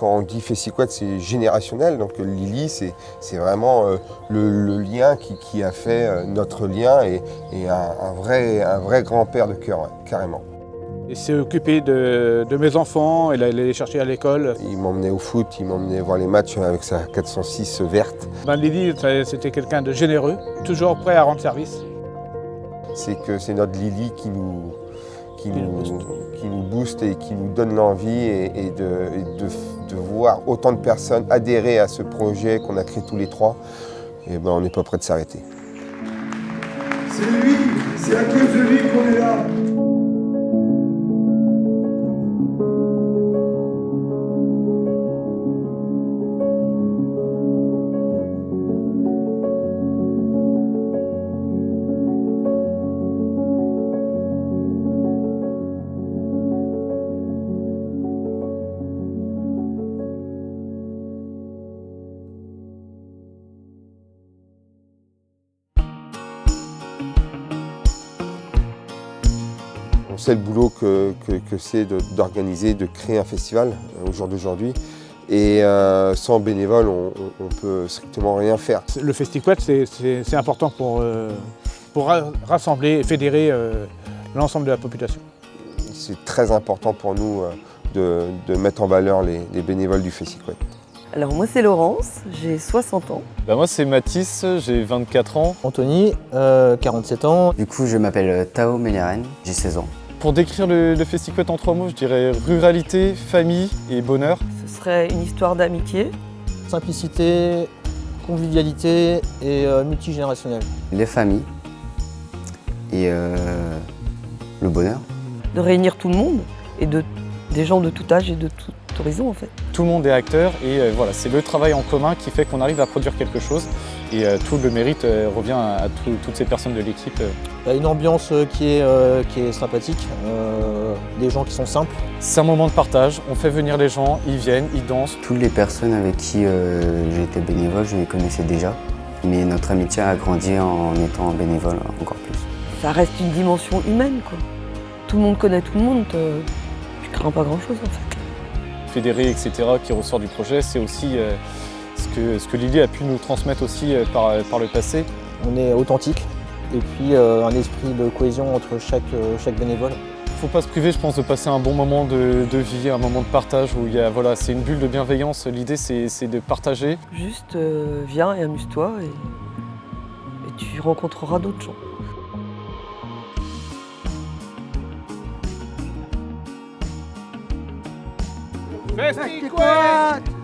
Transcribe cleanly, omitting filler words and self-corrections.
Quand on dit Festiquette, c'est générationnel, donc Lily, c'est vraiment le lien qui a fait notre lien et un vrai grand-père de cœur, ouais, carrément. Il s'est occupé de mes enfants, il allait les chercher à l'école. Il m'emmenait au foot, il m'emmenait voir les matchs avec sa 406 verte. Lily, c'était quelqu'un de généreux, toujours prêt à rendre service. C'est que c'est notre Lily qui nous booste et qui nous donne l'envie et de voir autant de personnes adhérer à ce projet qu'on a créé tous les trois. Et ben, on n'est pas prêt de s'arrêter. C'est lui, c'est à cause de lui qu'on est là. On sait le boulot que c'est d'organiser, de créer un festival au jour d'aujourd'hui. Et sans bénévoles, on peut strictement rien faire. Le Festiquette, c'est important pour rassembler et fédérer l'ensemble de la population. C'est très important pour nous de mettre en valeur les bénévoles du Festiquette. Alors moi c'est Laurence, j'ai 60 ans. Moi c'est Mathis, j'ai 24 ans. Anthony, 47 ans. Du coup je m'appelle Tao Melleren, j'ai 16 ans. Pour décrire le Festiquette en 3 mots, je dirais ruralité, famille et bonheur. Ce serait une histoire d'amitié. Simplicité, convivialité et multigénérationnel. Les familles et le bonheur. De réunir tout le monde et des gens de tout âge et de tout horizon en fait. Tout le monde est acteur et voilà, c'est le travail en commun qui fait qu'on arrive à produire quelque chose et tout le mérite revient à toutes ces personnes de l'équipe. Il y a une ambiance qui est sympathique, des gens qui sont simples. C'est un moment de partage, on fait venir les gens, ils viennent, ils dansent. Toutes les personnes avec qui j'ai été bénévole, je les connaissais déjà, mais notre amitié a grandi en étant bénévole encore plus. Ça reste une dimension humaine quoi. Tout le monde connaît tout le monde, tu crains pas grand chose en fait. Fédéré, etc., qui ressort du projet, c'est aussi ce que Lily a pu nous transmettre aussi par le passé. On est authentique et puis un esprit de cohésion entre chaque bénévole. Faut pas se priver, je pense, de passer un bon moment de vie, un moment de partage où il y a, voilà, c'est une bulle de bienveillance. L'idée, c'est de partager. Juste viens et amuse-toi et tu rencontreras d'autres gens. Festiquette!